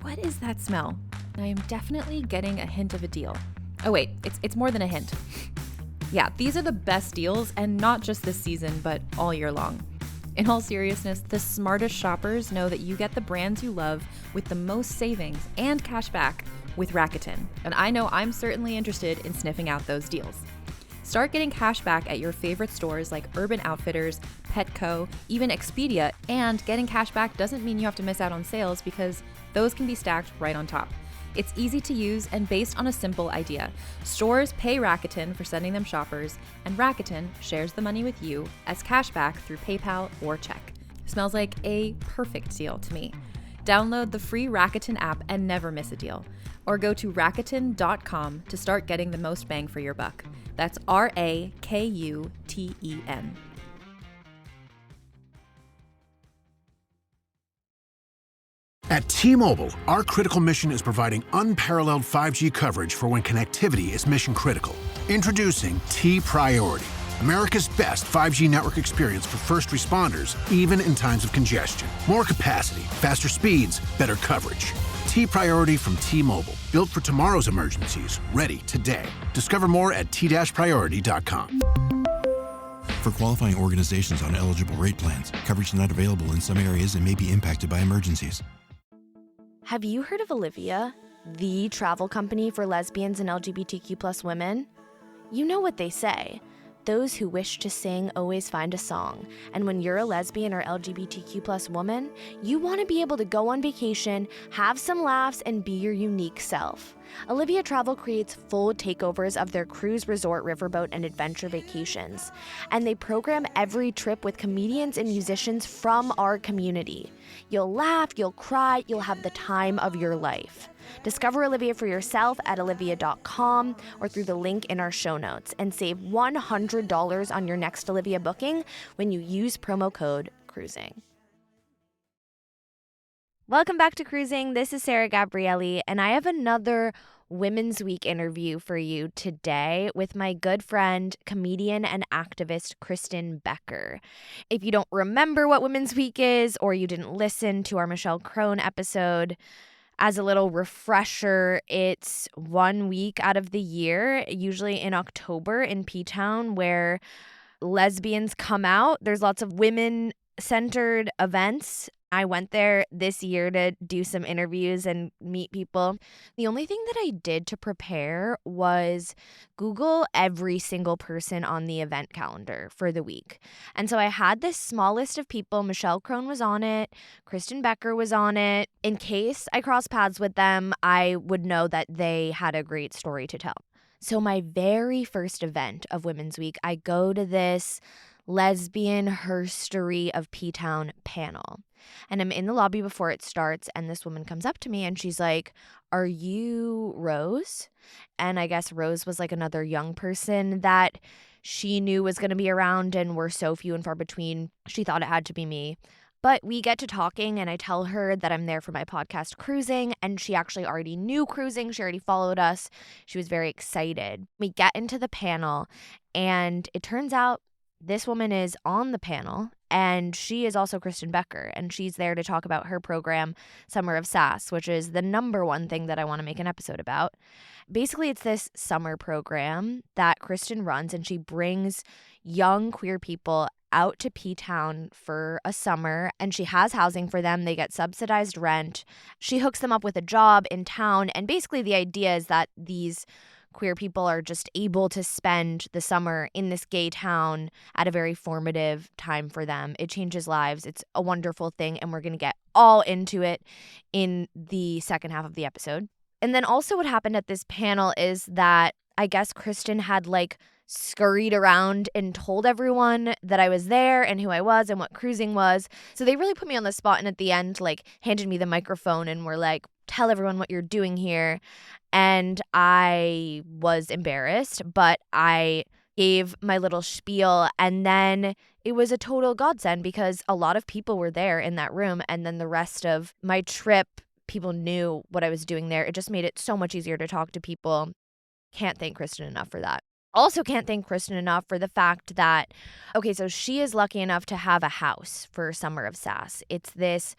What is that smell? I am definitely getting a hint of a deal. Oh wait, it's more than a hint. Yeah, these are the best deals, and not just this season, but all year long. In all seriousness, the smartest shoppers know that you get the brands you love with the most savings and cash back with Rakuten. And I know I'm certainly interested in sniffing out those deals. Start getting cash back at your favorite stores like Urban Outfitters, Petco, even Expedia, and getting cash back doesn't mean you have to miss out on sales because those can be stacked right on top. It's easy to use and based on a simple idea. Stores pay Rakuten for sending them shoppers, and Rakuten shares the money with you as cashback through PayPal or check. Smells like a perfect deal to me. Download the free Rakuten app and never miss a deal. Or go to Rakuten.com to start getting the most bang for your buck. That's Rakuten. At T-Mobile, our critical mission is providing unparalleled 5G coverage for when connectivity is mission critical. Introducing T-Priority, America's best 5G network experience for first responders, even in times of congestion. More capacity, faster speeds, better coverage. T-Priority from T-Mobile, built for tomorrow's emergencies, ready today. Discover more at t-priority.com. For qualifying organizations on eligible rate plans, coverage not available in some areas and may be impacted by emergencies. Have you heard of Olivia, the travel company for lesbians and LGBTQ+ women? You know what they say. Those who wish to sing always find a song. And when you're a lesbian or LGBTQ+ woman, you want to be able to go on vacation, have some laughs, and be your unique self. Olivia Travel creates full takeovers of their cruise, resort, riverboat, and adventure vacations. And they program every trip with comedians and musicians from our community. You'll laugh, you'll cry, you'll have the time of your life. Discover Olivia for yourself at olivia.com or through the link in our show notes and save $100 on your next Olivia booking when you use promo code CRUISING. Welcome back to Cruising. This is Sarah Gabrielli, and I have another Women's Week interview for you today with my good friend, comedian and activist Kristen Becker. If you don't remember what Women's Week is, or you didn't listen to our Michelle Crone episode, as a little refresher, it's 1 week out of the year, usually in October in Ptown, where lesbians come out. There's lots of women-centered events. I went there this year to do some interviews and meet people. The only thing that I did to prepare was Google every single person on the event calendar for the week. And so I had this small list of people. Michelle Crone was on it. Kristen Becker was on it. In case I crossed paths with them, I would know that they had a great story to tell. So my very first event of Women's Week, I go to this lesbian herstory of Ptown panel. And I'm in the lobby before it starts, and this woman comes up to me and she's like, "Are you Rose?" And I guess Rose was like another young person that she knew was going to be around and were so few and far between. She thought it had to be me. But we get to talking and I tell her that I'm there for my podcast Cruising, and she actually already knew Cruising. She already followed us. She was very excited. We get into the panel and it turns out this woman is on the panel, and she is also Kristen Becker, and she's there to talk about her program, Summer of Sass, which is the number one thing that I want to make an episode about. Basically, it's this summer program that Kristen runs, and she brings young queer people out to Ptown for a summer, and she has housing for them. They get subsidized rent. She hooks them up with a job in town, and basically the idea is that these queer people are just able to spend the summer in this gay town at a very formative time for them. It changes lives. It's a wonderful thing, and we're going to get all into it in the second half of the episode. And then also what happened at this panel is that I guess Kristen had scurried around and told everyone that I was there and who I was and what Cruising was. So they really put me on the spot, and at the end handed me the microphone and were like, "Tell everyone what you're doing here." And I was embarrassed, but I gave my little spiel, and then it was a total godsend because a lot of people were there in that room, and then the rest of my trip, people knew what I was doing there. It just made it so much easier to talk to people. Can't thank Kristen enough for that. Also can't thank Kristen enough for the fact that, okay, so she is lucky enough to have a house for Summer of Sass. It's this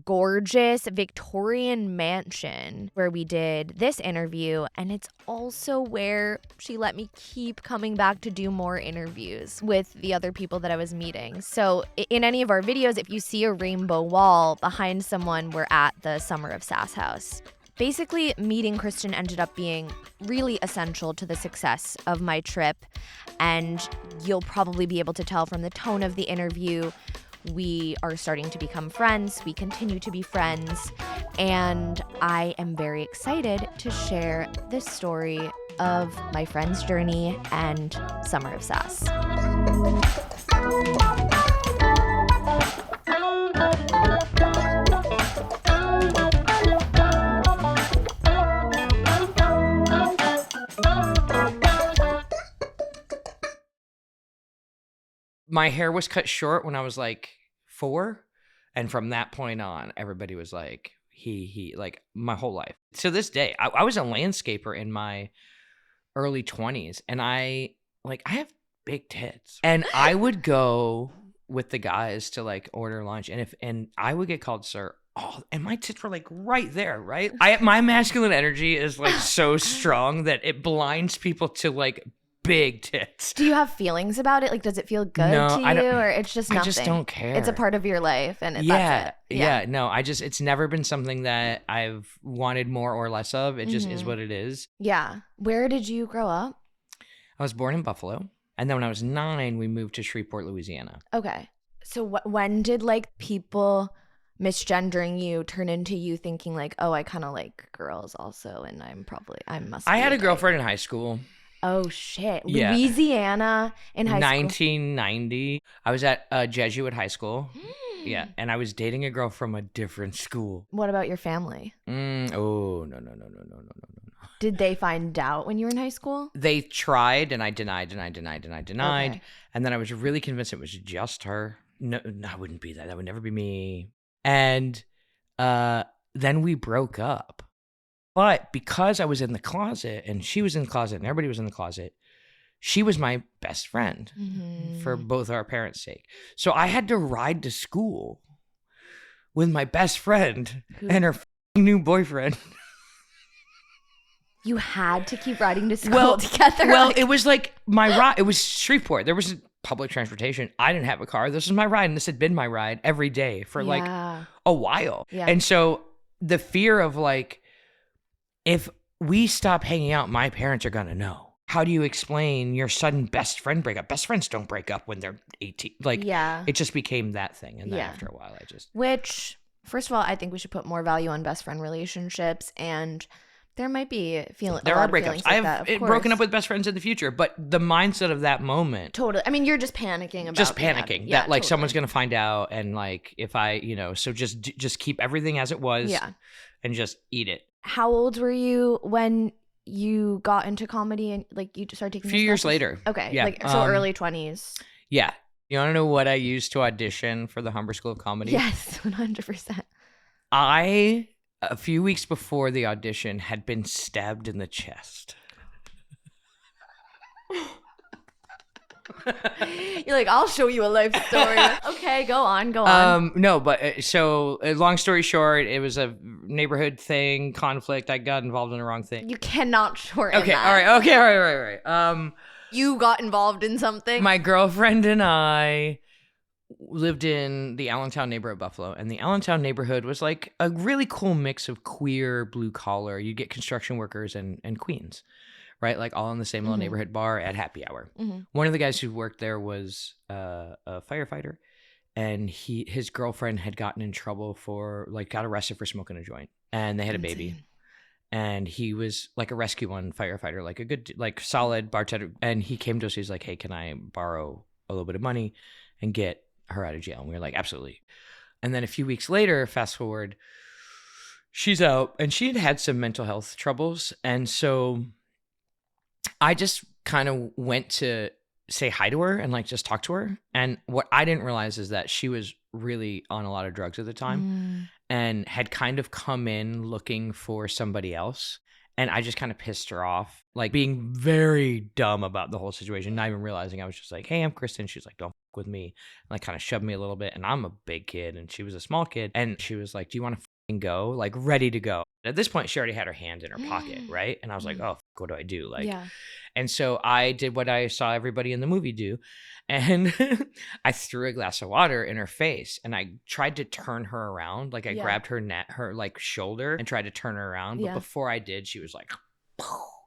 gorgeous Victorian mansion where we did this interview. And it's also where she let me keep coming back to do more interviews with the other people that I was meeting. So in any of our videos, if you see a rainbow wall behind someone, we're at the Summer of Sass house. Basically, meeting Kristen ended up being really essential to the success of my trip, and you'll probably be able to tell from the tone of the interview, we are starting to become friends, we continue to be friends, and I am very excited to share this story of my friend's journey and Summer of Sass. My hair was cut short when I was like 4. And from that point on, everybody was like, he, like my whole life. To this day, I was a landscaper in my early 20s. And I have big tits. And I would go with the guys to like order lunch. And I would get called sir. Oh, and my tits were like right there, right? My masculine energy is like so strong that it blinds people to like big tits. Do you have feelings about it? Like, does it feel good to you, or it's just nothing? I just don't care. It's a part of your life, and that's it. Yeah. No, it's never been something that I've wanted more or less of. It just is what it is. Yeah. Where did you grow up? I was born in Buffalo, and then when I was 9, we moved to Shreveport, Louisiana. Okay. So when did like people misgendering you turn into you thinking like, oh, I kind of like girls also, and I had a girlfriend in high school. Oh, shit. Yeah. Louisiana in high school? 1990. I was at a Jesuit high school. Yeah. And I was dating a girl from a different school. What about your family? Oh, no. Did they find out when you were in high school? They tried, and I denied. Okay. And then I was really convinced it was just her. No, I wouldn't be that. That would never be me. And then we broke up. But because I was in the closet and she was in the closet and everybody was in the closet, she was my best friend for both our parents' sake. So I had to ride to school with my best friend and her new boyfriend. You had to keep riding to school together? Well, it was like my ride. It was Shreveport. There was public transportation. I didn't have a car. This was my ride, and this had been my ride every day for like a while. Yeah. And so the fear of like, if we stop hanging out, my parents are going to know. How do you explain your sudden best friend breakup? Best friends don't break up when they're 18. Like, it just became that thing. And then after a while, Which, first of all, I think we should put more value on best friend relationships. And there might be there are breakups. I have broken up with best friends in the future. But the mindset of that moment. Totally. I mean, you're just panicking about that like someone's going to find out. And like, if I, so just keep everything as it was. Yeah. And just eat it. How old were you when you got into comedy and like you started taking a few years later? Okay. Yeah. Like so early 20s. Yeah. You want to know what I used to audition for the Humber School of Comedy? Yes, 100%. A few weeks before the audition, had been stabbed in the chest. You're like, I'll show you a life story. Okay, go on. No, but so long story short, it was a neighborhood thing, conflict. I got involved in the wrong thing. You cannot shorten that. All right. You got involved in something? My girlfriend and I lived in the Allentown neighborhood of Buffalo, and the Allentown neighborhood was like a really cool mix of queer, blue collar. You get construction workers and queens. Right, like all in the same little neighborhood bar at happy hour. One of the guys who worked there was a firefighter, and his girlfriend had gotten in trouble got arrested for smoking a joint, and they had a baby. And he was like a rescue one firefighter, like a good, like solid bartender. And he came to us. He's like, "Hey, can I borrow a little bit of money and get her out of jail?" And we were like, "Absolutely." And then a few weeks later, fast forward, she's out, and she had some mental health troubles, and so I just kind of went to say hi to her and like just talk to her. And what I didn't realize is that she was really on a lot of drugs at the time and had kind of come in looking for somebody else. And I just kind of pissed her off, like being very dumb about the whole situation, not even realizing. I was just like, "Hey, I'm Kristen." She's like, "Don't with me, and like kind of shoved me a little bit. And I'm a big kid and she was a small kid. And she was like, do you want to go? Like ready to go. At this point, she already had her hand in her pocket, right? And I was like, oh, what do I do? Like, and so I did what I saw everybody in the movie do. And I threw a glass of water in her face and I tried to turn her around. Like I grabbed her like shoulder and tried to turn her around. But before I did, she was like,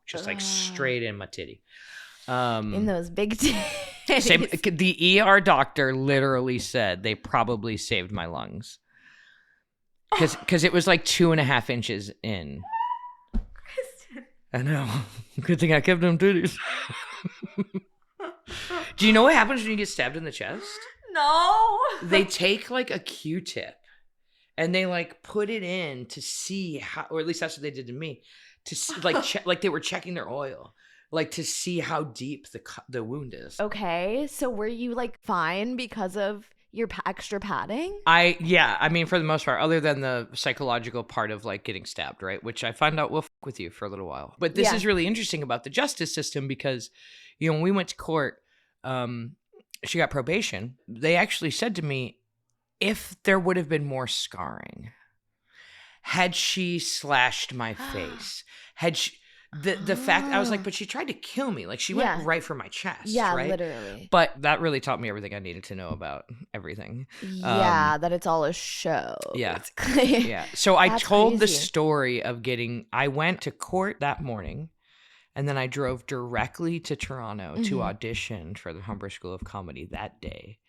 just like straight in my titty. In those big titties. The ER doctor literally said they probably saved my lungs. Because it was like 2.5 inches in. Kristen. I know. Good thing I kept them titties. Do you know what happens when you get stabbed in the chest? No. They take like a Q-tip and they like put it in to see how, or at least that's what they did to me, to see, like like they were checking their oil, like to see how deep the wound is. Okay, so were you like fine because of your extra padding? I mean, for the most part, other than the psychological part of like getting stabbed, right? Which I found out will with you for a little while. But this is really interesting about the justice system because, you know, when we went to court, she got probation. They actually said to me, if there would have been more scarring, had she slashed my face, had she... The fact I was like, but she tried to kill me. Like she went right for my chest. Yeah, right? Literally. But that really taught me everything I needed to know about everything. Yeah, that it's all a show. Yeah. Basically. Yeah. So I told the crazy. story of I went to court that morning and then I drove directly to Toronto to audition for the Humber School of Comedy that day.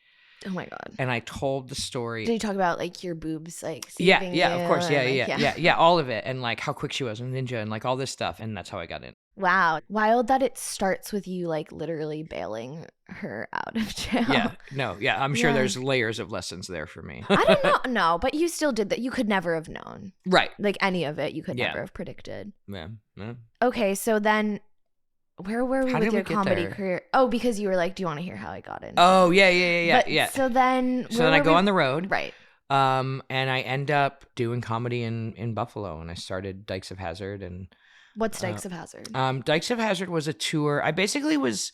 Oh my God. And I told the story. Did you talk about like your boobs like Yeah, saving yeah, you of course. and, Yeah, all of it. And like how quick she was a ninja and like all this stuff. And that's how I got in. Wow. Wild that it starts with you like literally bailing her out of jail. Yeah, no, yeah. I'm sure there's layers of lessons there for me. I don't know. No, but you still did that. You could never have known. Right. Like any of it, you could never have predicted. Yeah. Okay, so then where were we How with did your we get comedy there? career? Oh, because you were like, do you want to hear how I got in? Oh, yeah. But, So then I go on the road. Right. And I end up doing comedy in Buffalo, and I started Dykes of Hazard. And what's Dykes of Hazard? Dykes of Hazard was a tour. I basically was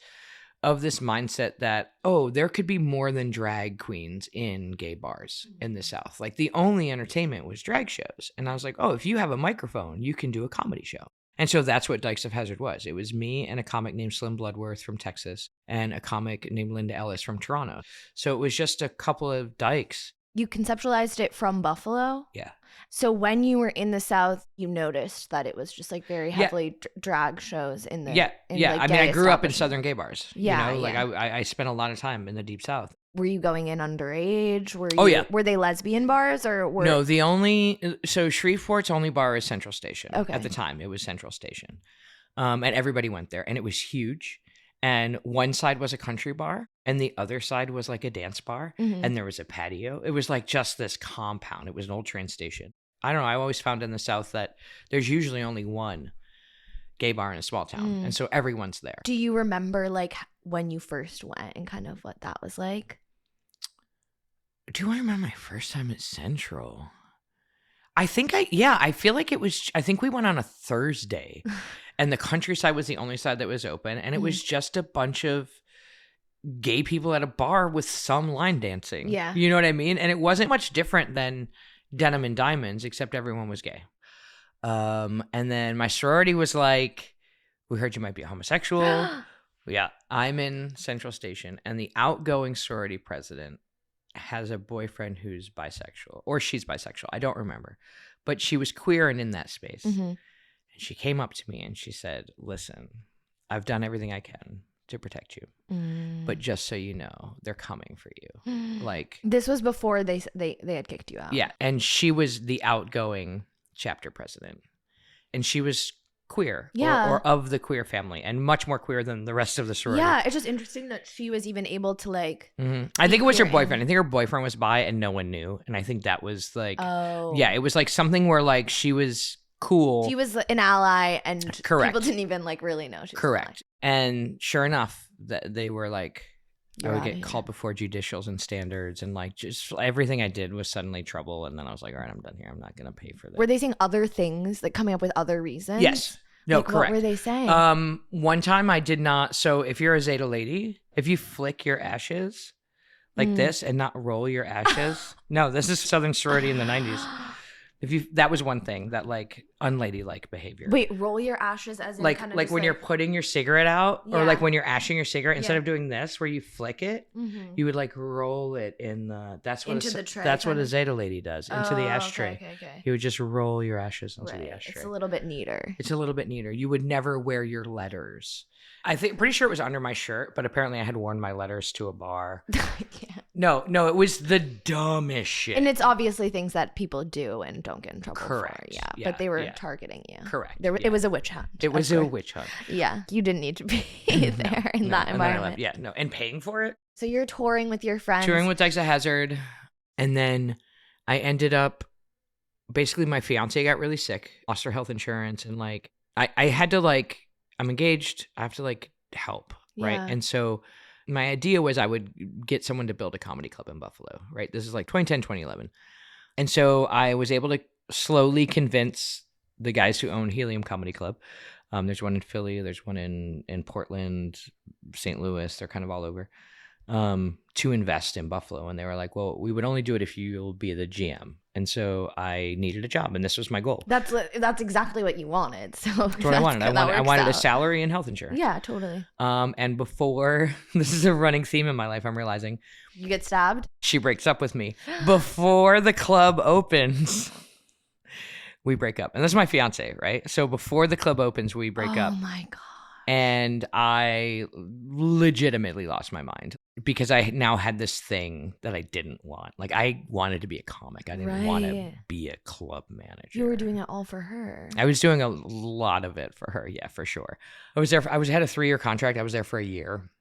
of this mindset that, there could be more than drag queens in gay bars in the South. Like the only entertainment was drag shows. And I was like, if you have a microphone, you can do a comedy show. And so that's what Dykes of Hazard was. It was me and a comic named Slim Bloodworth from Texas and a comic named Linda Ellis from Toronto. So it was just a couple of dykes. You conceptualized it from Buffalo? Yeah. So when you were in the South, you noticed that it was just like very heavily drag shows in the Like, I mean, I grew up in Southern gay bars. Yeah, you know? Like I spent a lot of time in the Deep South. Were you going in underage? Were they lesbian bars or were... No, so Shreveport's only bar is Central Station. Okay. At the time, it was Central Station. And everybody went there and it was huge. And one side was a country bar and the other side was like a dance bar. Mm-hmm. And there was a patio. It was like just this compound. It was an old train station. I don't know. I always found in the South that there's usually only one gay bar in a small town. And so everyone's there. Do you remember like when you first went and kind of what that was like? Do I remember my first time at Central? I feel like it was, I think we went on a Thursday and the countryside was the only side that was open. And it was just a bunch of gay people at a bar with some line dancing. Yeah. You know what I mean? And it wasn't much different than Denim and Diamonds, except everyone was gay. And then my sorority was like, we heard you might be a homosexual. Yeah. I'm in Central Station and the outgoing sorority president has a boyfriend who's bisexual, or she's bisexual. I don't remember, but she was queer and in that space. Mm-hmm. And she came up to me and she said, listen, I've done everything I can to protect you, but just so you know, they're coming for you. Like this was before they had kicked you out. Yeah. And she was the outgoing chapter president and she was queer or of the queer family and much more queer than the rest of the sorority. Yeah, it's just interesting that she was even able to like I think it was her boyfriend. I think her boyfriend was bi and no one knew. And I think that was like it was like something where like she was cool. She was an ally and Correct. People didn't even like really know she was Correct. And sure enough, that they were like I would get called before judicials and standards and like just everything I did was suddenly trouble. And then I was like, all right, I'm done here. I'm not going to pay for this. Were they saying other things, like coming up with other reasons? Yes. No, like, correct. What were they saying? One time I did not. So if you're a Zeta lady, if you flick your ashes, like this and not roll your ashes. No, this is Southern sorority in the 90s. That was one thing that like unladylike behavior. Wait, roll your ashes as in like kind of like just when you're putting your cigarette out, or like when you're ashing your cigarette, instead of doing this where you flick it, you would like roll it in the into the tray. That's what a Zeta lady does, into the ashtray. Okay. You would just roll your ashes into the ashtray. It's a little bit neater. You would never wear your letters. Pretty sure it was under my shirt, but apparently I had worn my letters to a bar. No, it was the dumbest shit. And it's obviously things that people do and don't get in trouble for. Yeah, but they were targeting you. Correct. It was a witch hunt. It was a witch hunt. Yeah, you didn't need to be there in that environment. And paying for it. So you're touring with your friends. Touring with Dykes of Hazard. And then I ended up, basically my fiance got really sick, lost her health insurance. And like, I had to like, I'm engaged. I have to like help. Right. And so my idea was I would get someone to build a comedy club in Buffalo. Right. This is like 2010, 2011. And so I was able to slowly convince the guys who own Helium Comedy Club. There's one in Philly. There's one in Portland, St. Louis. They're kind of all over. To invest in Buffalo. And they were like, well, we would only do it if you'll be the GM. And so I needed a job, and this was my goal. That's exactly what you wanted. So that's what I wanted. I wanted a salary and health insurance. Yeah, totally. And before, this is a running theme in my life, I'm realizing. You get stabbed? She breaks up with me. Before the club opens, we break up. And this is my fiance, right? So before the club opens, we break up. Oh my God. And I legitimately lost my mind because I now had this thing that I didn't want. Like, I wanted to be a comic. I didn't want to be a club manager. You were doing it all for her. I was doing a lot of it for her. Yeah, for sure. I had a 3-year contract. I was there for a year.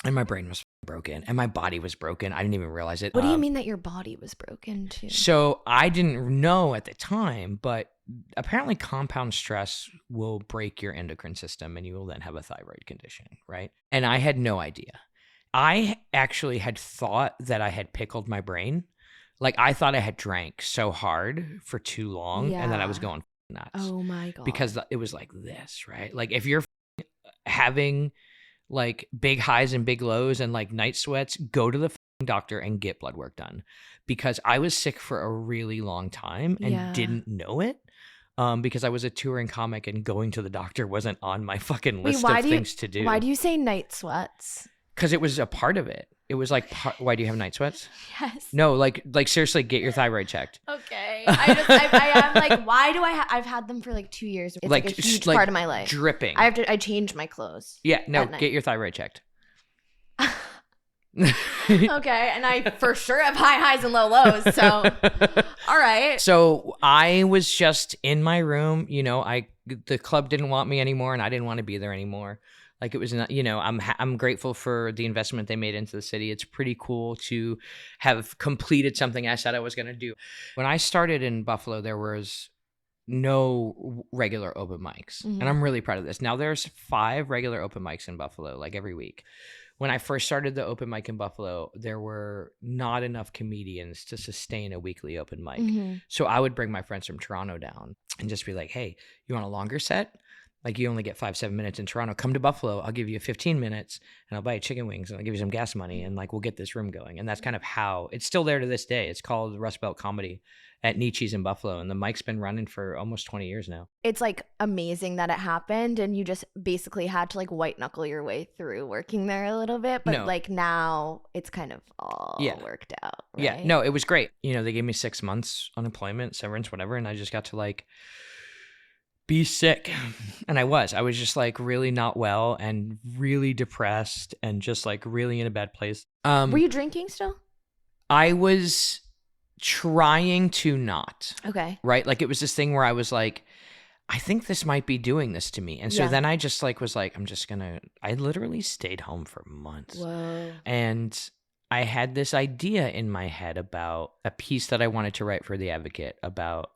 And my brain was broken. And my body was broken. I didn't even realize it. What do you mean that your body was broken too? So I didn't know at the time, but apparently compound stress will break your endocrine system and you will then have a thyroid condition, right? And I had no idea. I actually had thought that I had pickled my brain. Like, I thought I had drank so hard for too long and that I was going nuts. Oh my God. Because it was like this, right? Like, if you're having like big highs and big lows and like night sweats, go to the doctor and get blood work done. Because I was sick for a really long time and didn't know it. Because I was a touring comic and going to the doctor wasn't on my fucking list of things to do. Why do you say night sweats? Because it was a part of it. It was like, why do you have night sweats? Yes. No, like seriously, get your thyroid checked. Okay. I am like, why do I've had them for like 2 years. It's like a huge part of my life. Dripping. I change my clothes. Yeah, no, get your thyroid checked. Okay, and I for sure have high highs and low lows, so all right. So I was just in my room, the club didn't want me anymore and I didn't want to be there anymore. Like, it was not, I'm grateful for the investment they made into the city. It's pretty cool to have completed something I said I was going to do. When I started in Buffalo, there was no regular open mics. And I'm really proud of this. Now there's 5 regular open mics in Buffalo, like every week. When I first started the open mic in Buffalo, there were not enough comedians to sustain a weekly open mic. So I would bring my friends from Toronto down and just be like, hey, you want a longer set? Like, you only get 5-7 minutes in Toronto. Come to Buffalo. I'll give you 15 minutes and I'll buy you chicken wings and I'll give you some gas money and like, we'll get this room going. And that's kind of how it's still there to this day. It's called Rust Belt Comedy at Nietzsche's in Buffalo. And the mic's been running for almost 20 years now. It's like amazing that it happened and you just basically had to like white knuckle your way through working there a little bit. But like now it's kind of all worked out. Right? Yeah, no, it was great. They gave me 6 months unemployment, severance, whatever. And I just got to like be sick. And I was just like really not well and really depressed and just like really in a bad place. Were you drinking still? I was trying to not. Okay. Right? Like, it was this thing where I was like, I think this might be doing this to me. And so then I just like was like, I literally stayed home for months. Whoa. And I had this idea in my head about a piece that I wanted to write for The Advocate about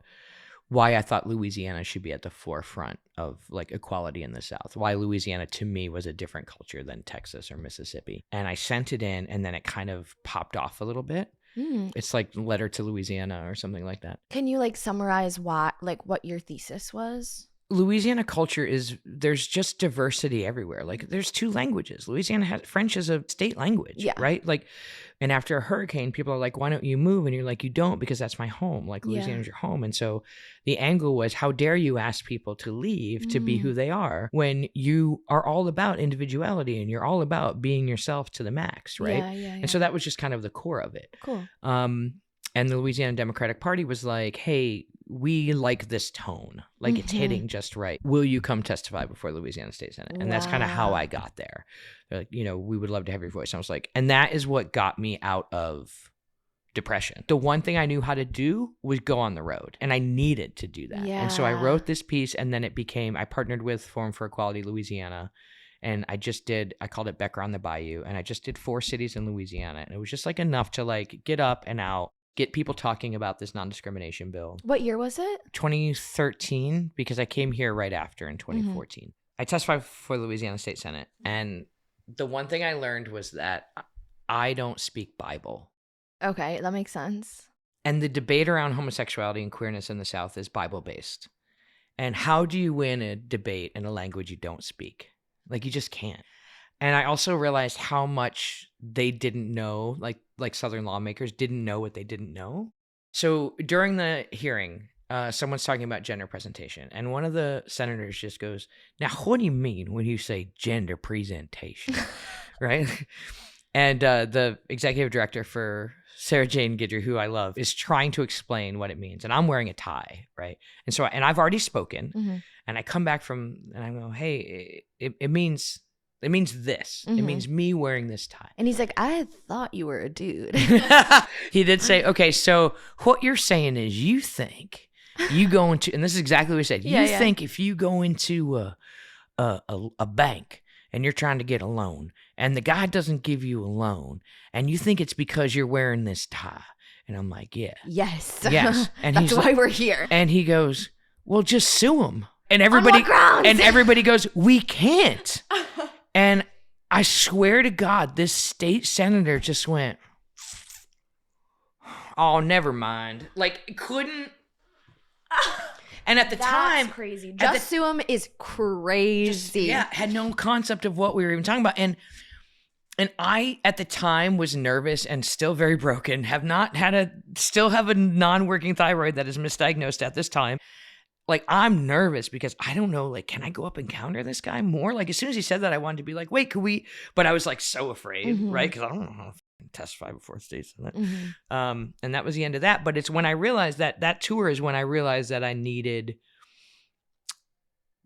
why I thought Louisiana should be at the forefront of like equality in the South. Why Louisiana to me was a different culture than Texas or Mississippi. And I sent it in and then it kind of popped off a little bit. It's like Letter to Louisiana or something like that. Can you like summarize what your thesis was? Louisiana culture there's just diversity everywhere. Like there's 2 languages. Louisiana has French as a state language, right? Like, and after a hurricane, people are like, why don't you move? And you're like, you don't, because that's my home. Like Louisiana's your home. And so the angle was, how dare you ask people to leave to be who they are when you are all about individuality and you're all about being yourself to the max, right? And so that was just kind of the core of it. Cool. And the Louisiana Democratic Party was like, hey, we like this tone. Like it's hitting just right. Will you come testify before the Louisiana State Senate? And that's kind of how I got there. They're like, we would love to have your voice. And I was like, and that is what got me out of depression. The one thing I knew how to do was go on the road, and I needed to do that. And so I wrote this piece, and then I partnered with Forum for Equality Louisiana, and I called it Becker on the Bayou, and I just did 4 cities in Louisiana, and it was just like enough to like get up and out, get people talking about this non-discrimination bill. What year was it? 2013, because I came here right after in 2014. I testified for the Louisiana State Senate, and the one thing I learned was that I don't speak Bible. Okay, that makes sense. And the debate around homosexuality and queerness in the South is Bible-based. And how do you win a debate in a language you don't speak? Like, you just can't. And I also realized how much they didn't know, like Southern lawmakers didn't know what they didn't know. So during the hearing, someone's talking about gender presentation, and one of the senators just goes, now, what do you mean when you say gender presentation? Right? And the executive director for Sarah Jane Guidry, who I love, is trying to explain what it means. And I'm wearing a tie, right? And so, and I've already spoken, and I come back and I go, hey, it means this. It means me wearing this tie. And he's like, I thought you were a dude. He did say, okay, so what you're saying is you think you go into, and this is exactly what he said. You think if you go into a bank and you're trying to get a loan and the guy doesn't give you a loan and you think it's because you're wearing this tie. And I'm like, yeah. Yes. And that's why we're here. And he goes, well, just sue him. And everybody goes, we can't. And I swear to God, this state senator just went, oh, never mind. Like, couldn't. And at the time. That's crazy. Just sue him is crazy. Had no concept of what we were even talking about. And I, at the time, was nervous and still very broken. Still have a non-working thyroid that is misdiagnosed at this time. Like, I'm nervous because I don't know, like, can I go up and counter this guy more? Like, as soon as he said that, I wanted to be like, wait, could we? But I was, like, so afraid, right? Because I don't know how to testify before the state senate. And that was the end of that. But it's when I realized that tour is when I realized that I needed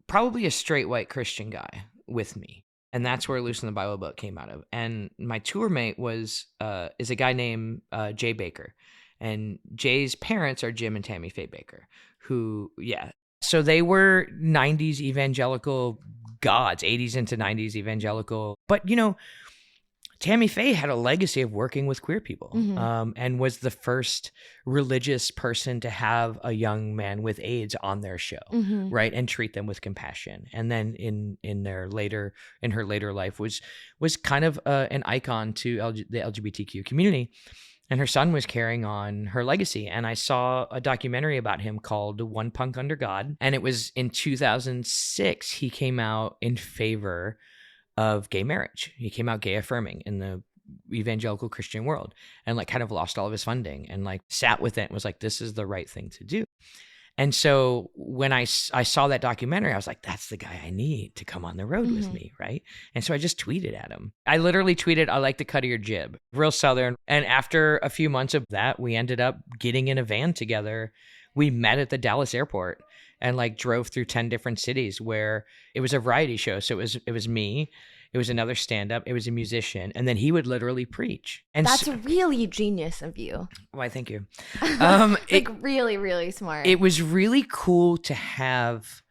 probably a straight white Christian guy with me. And that's where Loose in the Bible book came out of. And my tour mate is a guy named Jay Bakker. And Jay's parents are Jim and Tammy Faye Bakker, who, so they were 90s evangelical gods, 80s into 90s evangelical. But, Tammy Faye had a legacy of working with queer people, and was the first religious person to have a young man with AIDS on their show, right, and treat them with compassion. And then in her later life was kind of an icon to the LGBTQ community. And her son was carrying on her legacy. And I saw a documentary about him called One Punk Under God. And it was in 2006, he came out in favor of gay marriage. He came out gay affirming in the evangelical Christian world, and like kind of lost all of his funding and like sat with it and was like, this is the right thing to do. And so when I saw that documentary, I was like, that's the guy I need to come on the road with me, right? And so I just tweeted at him. I literally tweeted, I like the cut of your jib. Real Southern. And after a few months of that, we ended up getting in a van together. We met at the Dallas airport and like drove through 10 different cities where it was a variety show. So it was me. It was another stand-up. It was a musician. And then he would literally preach. And that's really genius of you. Why, thank you. Really, really smart. It was really cool to have,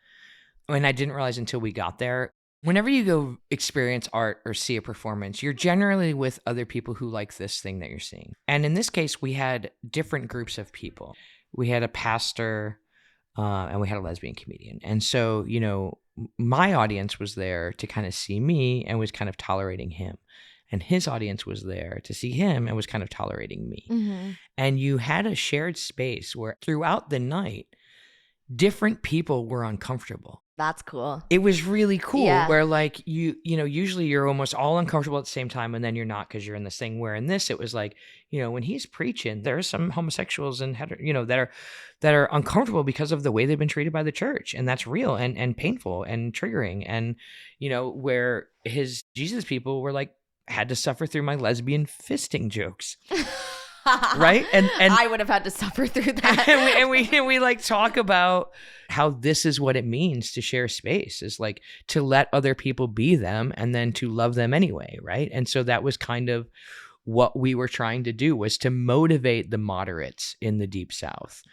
and I didn't realize until we got there, whenever you go experience art or see a performance, you're generally with other people who like this thing that you're seeing. And in this case, we had different groups of people. We had a pastor, and we had a lesbian comedian. And so, my audience was there to kind of see me and was kind of tolerating him. And his audience was there to see him and was kind of tolerating me. And you had a shared space where throughout the night, different people were uncomfortable. That's cool. It was really cool Yeah. where like you know, usually you're almost all uncomfortable at the same time and then you're not because you're in this thing, where in this, it was like, you know, when he's preaching, there's some homosexuals and that are uncomfortable because of the way they've been treated by the church. And that's real and painful and triggering. And, you know, where his Jesus people were like, had to suffer through my lesbian fisting jokes. Right. And I would have had to suffer through that. and we like talk about how this is what it means to share space, is like to let other people be them and then to love them anyway. Right. And so that was kind of what we were trying to do, was to motivate the moderates in the Deep South,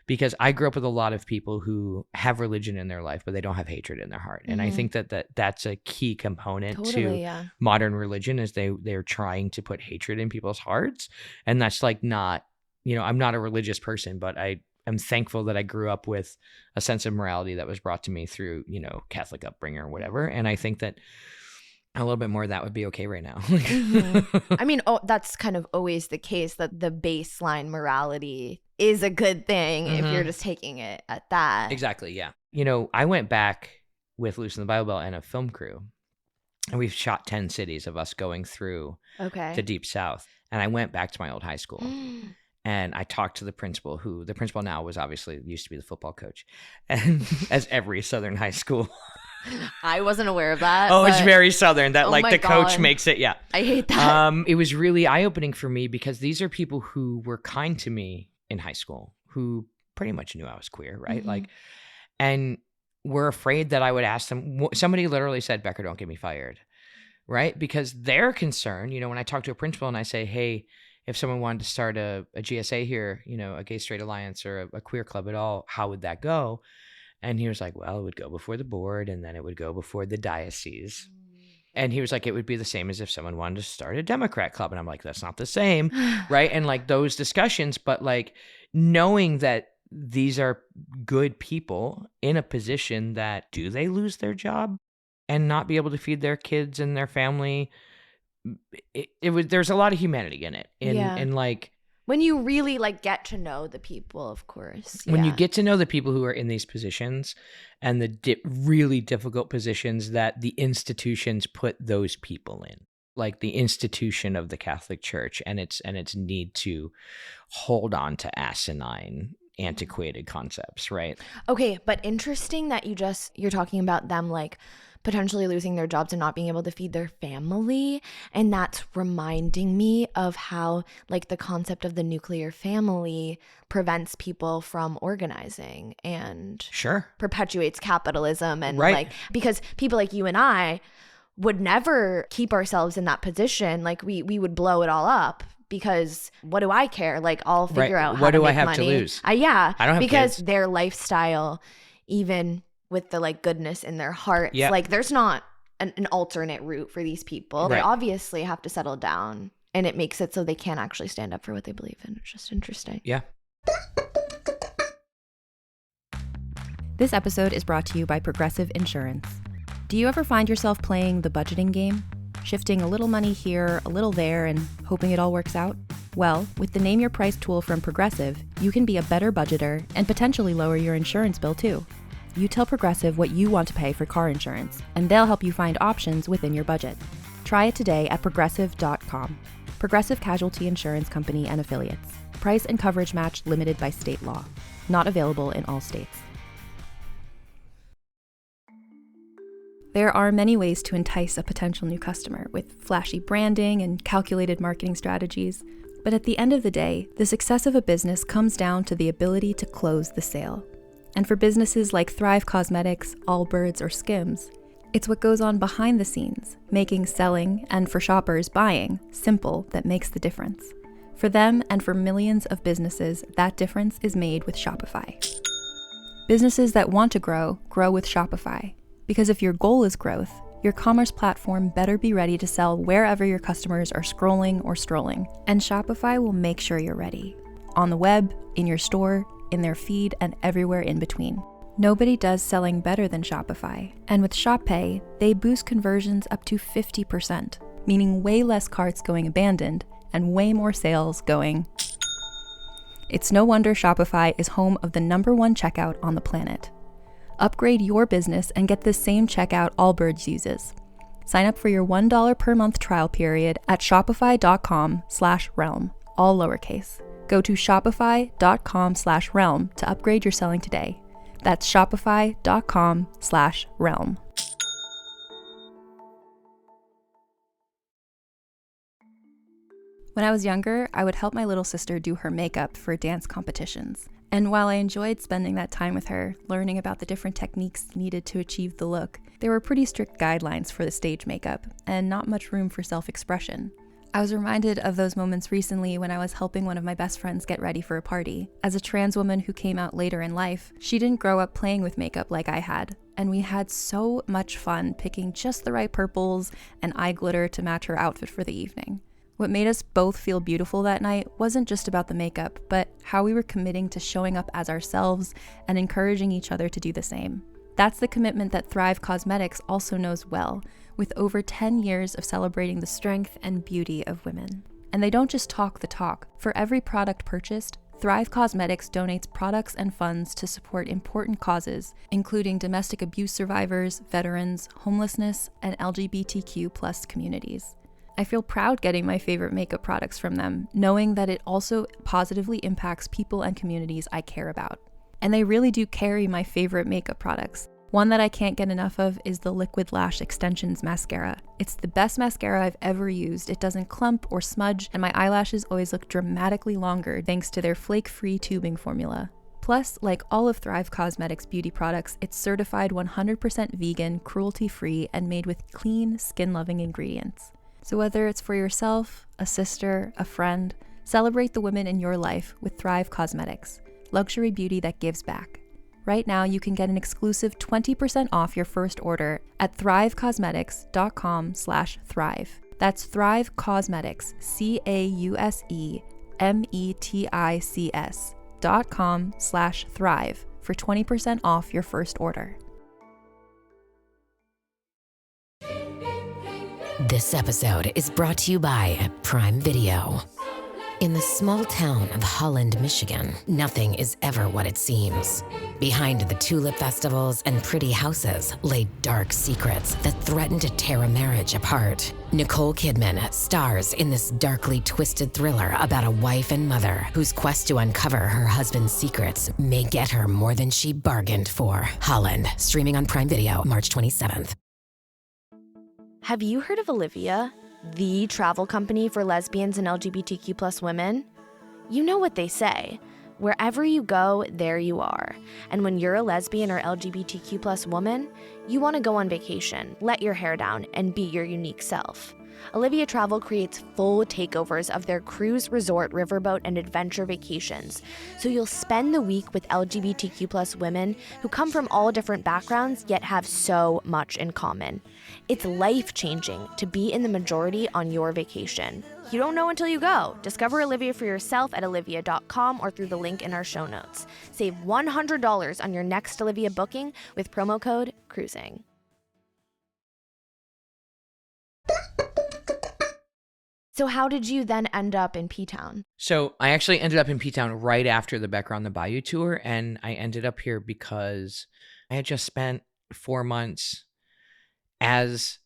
because I grew up with a lot of people who have religion in their life, but they don't have hatred in their heart. And I think that's a key component to modern religion, is they're trying to put hatred in people's hearts. And that's like not, you know, I'm not a religious person, but I am thankful that I grew up with a sense of morality that was brought to me through, you know, Catholic upbringing or whatever. And I think that a little bit more of that would be okay right now. I mean, that's kind of always the case, that the baseline morality is a good thing if you're just taking it at that. Exactly, yeah. You know, I went back with Loose in the Bible Belt and a film crew, and we've shot 10 cities of us going through the Deep South. And I went back to my old high school. And I talked to the principal, who the principal now was obviously used to be the football coach, and as every Southern high school. I wasn't aware of that. Oh, it's very Southern that like the God. coach makes it. Yeah. I hate that. It was really eye-opening for me, because these are people who were kind to me in high school, who pretty much knew I was queer, right? Like, and were afraid that I would ask them. Somebody literally said, "Becker, don't get me fired," right? Because they're concerned. You know, when I talk to a principal and I say, "Hey, if someone wanted to start a GSA here, you know, a gay straight alliance or a queer club at all, how would that go?" And he was like, "Well, it would go before the board, and then it would go before the diocese." And he was like, "It would be the same as if someone wanted to start a Democrat club." And I'm like, "That's not the same." Right. And like those discussions, but like knowing that these are good people in a position that, do they lose their job and not be able to feed their kids and their family? There's a lot of humanity in it. And like, when you really like get to know the people, of course. When you get to know the people who are in these positions and the really difficult positions that the institutions put those people in, like the institution of the Catholic Church and its need to hold on to asinine, antiquated concepts, right? Okay, but interesting that you're talking about them like potentially losing their jobs and not being able to feed their family. And that's reminding me of how like the concept of the nuclear family prevents people from organizing and perpetuates capitalism. And like, because people like you and I would never keep ourselves in that position. Like we would blow it all up. Because what do I care? Like I'll figure out how to make money. What do I have to lose? I don't have because kids. Their lifestyle, even with the like goodness in their hearts, like there's not an alternate route for these people. They obviously have to settle down, and it makes it so they can't actually stand up for what they believe in. It's just interesting. Yeah. This episode is brought to you by Progressive Insurance. Do you ever find yourself playing the budgeting game? Shifting a little money here, a little there, and hoping it all works out? Well, with the Name Your Price tool from Progressive, you can be a better budgeter and potentially lower your insurance bill too. You tell Progressive what you want to pay for car insurance, and they'll help you find options within your budget. Try it today at progressive.com. Progressive Casualty Insurance Company and Affiliates. Price and coverage match limited by state law. Not available in all states. There are many ways to entice a potential new customer with flashy branding and calculated marketing strategies. But at the end of the day, the success of a business comes down to the ability to close the sale. And for businesses like Thrive Cosmetics, Allbirds, or Skims, it's what goes on behind the scenes, making selling, and for shoppers, buying, simple that makes the difference. For them and for millions of businesses, that difference is made with Shopify. Businesses that want to grow with Shopify. Because if your goal is growth, your commerce platform better be ready to sell wherever your customers are scrolling or strolling. And Shopify will make sure you're ready. On the web, in your store, in their feed, and everywhere in between. Nobody does selling better than Shopify. And with Shop Pay, they boost conversions up to 50%, meaning way less carts going abandoned and way more sales going. It's no wonder Shopify is home of the #1 checkout on the planet. Upgrade your business and get the same checkout Allbirds uses. Sign up for your $1 per month trial period at shopify.com/realm, all lowercase. Go to shopify.com/realm to upgrade your selling today. That's shopify.com/realm. When I was younger, I would help my little sister do her makeup for dance competitions. And while I enjoyed spending that time with her, learning about the different techniques needed to achieve the look, there were pretty strict guidelines for the stage makeup, and not much room for self-expression. I was reminded of those moments recently when I was helping one of my best friends get ready for a party. As a trans woman who came out later in life, she didn't grow up playing with makeup like I had, and we had so much fun picking just the right purples and eye glitter to match her outfit for the evening. What made us both feel beautiful that night wasn't just about the makeup, but how we were committing to showing up as ourselves and encouraging each other to do the same. That's the commitment that Thrive Cosmetics also knows well, with over 10 years of celebrating the strength and beauty of women. And they don't just talk the talk. For every product purchased, Thrive Cosmetics donates products and funds to support important causes, including domestic abuse survivors, veterans, homelessness, and LGBTQ+ communities. I feel proud getting my favorite makeup products from them, knowing that it also positively impacts people and communities I care about. And they really do carry my favorite makeup products. One that I can't get enough of is the Liquid Lash Extensions Mascara. It's the best mascara I've ever used. It doesn't clump or smudge, and my eyelashes always look dramatically longer thanks to their flake-free tubing formula. Plus, like all of Thrive Cosmetics beauty products, it's certified 100% vegan, cruelty-free, and made with clean, skin-loving ingredients. So whether it's for yourself, a sister, a friend, celebrate the women in your life with Thrive Cosmetics, luxury beauty that gives back. Right now, you can get an exclusive 20% off your first order at thrivecosmetics.com/thrive. That's Thrive Cosmetics, CAUSEMETICS.com/thrive for 20% off your first order. This episode is brought to you by Prime Video. In the small town of Holland, Michigan, nothing is ever what it seems. Behind the tulip festivals and pretty houses lay dark secrets that threaten to tear a marriage apart. Nicole Kidman stars in this darkly twisted thriller about a wife and mother whose quest to uncover her husband's secrets may get her more than she bargained for. Holland, streaming on Prime Video March 27th. Have you heard of Olivia, the travel company for lesbians and LGBTQ+ women? You know what they say. Wherever you go, there you are. And when you're a lesbian or LGBTQ+ woman, you want to go on vacation, let your hair down, and be your unique self. Olivia Travel creates full takeovers of their cruise, resort, riverboat, and adventure vacations. So you'll spend the week with LGBTQ+ women who come from all different backgrounds yet have so much in common. It's life-changing to be in the majority on your vacation. You don't know until you go. Discover Olivia for yourself at olivia.com or through the link in our show notes. Save $100 on your next Olivia booking with promo code CRUISING. So how did you then end up in Ptown? So I actually ended up in Ptown right after the Becker on the Bayou tour, and I ended up here because I had just spent 4 months as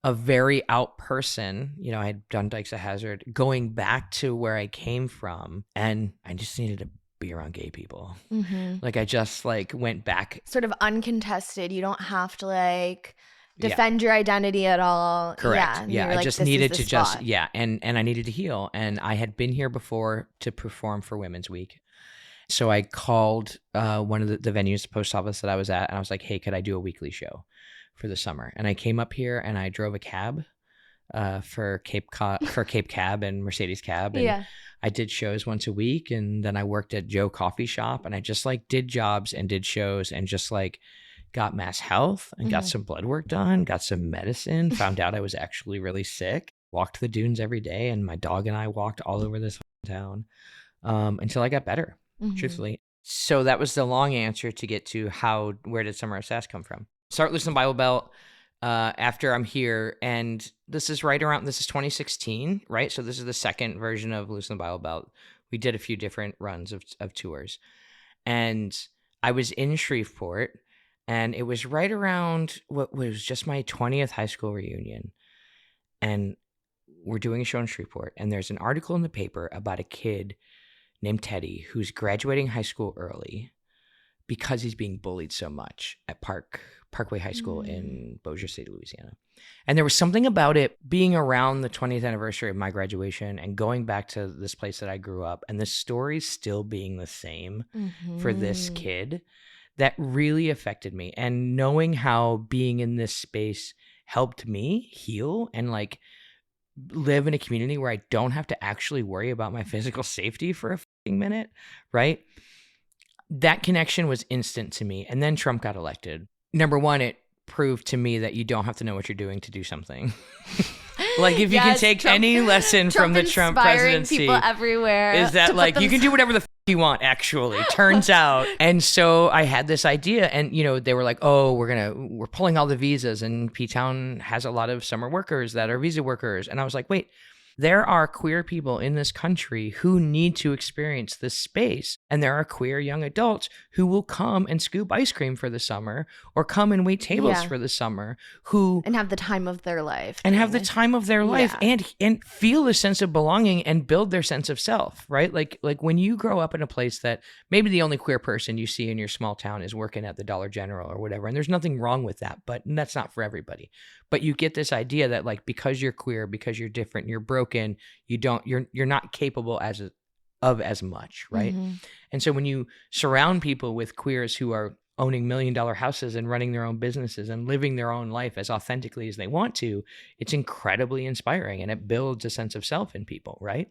a very out person. You know, I had done Dykes of Hazard, going back to where I came from, and I just needed to be around gay people. Mm-hmm. Like I just went back. Sort of uncontested. You don't have to defend your identity at all. Correct. Yeah. I just needed to spot. and I needed to heal. And I had been here before to perform for Women's Week. So I called one of the venues, the post office that I was at, and I was like, hey, could I do a weekly show for the summer? And I came up here and I drove a cab for Cape Cab and Mercedes Cab. And I did shows once a week. And then I worked at Joe Coffee Shop, and I just did jobs and did shows and just got mass health and got some blood work done, got some medicine, found out I was actually really sick, walked the dunes every day, and my dog and I walked all over this town until I got better, truthfully. So that was the long answer to get to where did Summer of Sass come from? Start listening to Bible Belt after I'm here, and this is 2016, right? So this is the second version of Loosen the Bible Belt. We did a few different runs of tours, and I was in Shreveport. And it was right around what was just my 20th high school reunion. And we're doing a show in Shreveport, and there's an article in the paper about a kid named Teddy who's graduating high school early because he's being bullied so much at Parkway High School in Bossier City, Louisiana. And there was something about it being around the 20th anniversary of my graduation and going back to this place that I grew up, and the story still being the same for this kid that really affected me. And knowing how being in this space helped me heal and like live in a community where I don't have to actually worry about my physical safety for a fucking minute, right? That connection was instant to me. And then Trump got elected. Number one, it proved to me that you don't have to know what you're doing to do something. Like if you can take Trump, any lesson from the Trump presidency, people everywhere is that like you can do whatever the f- you want, actually, turns out. And so I had this idea, and you know, they were like, oh, we're pulling all the visas, and Ptown has a lot of summer workers that are visa workers. And I was like, wait, there are queer people in this country who need to experience this space. And there are queer young adults who will come and scoop ice cream for the summer or come and wait tables for the summer and have the time of their life. And feel a sense of belonging and build their sense of self, right? Like when you grow up in a place that maybe the only queer person you see in your small town is working at the Dollar General or whatever. And there's nothing wrong with that, but that's not for everybody. But you get this idea that like, because you're queer, because you're different, you're broken, you're not capable of as much, right? And so when you surround people with queers who are owning $1 million houses and running their own businesses and living their own life as authentically as they want to, it's incredibly inspiring, and it builds a sense of self in people, right?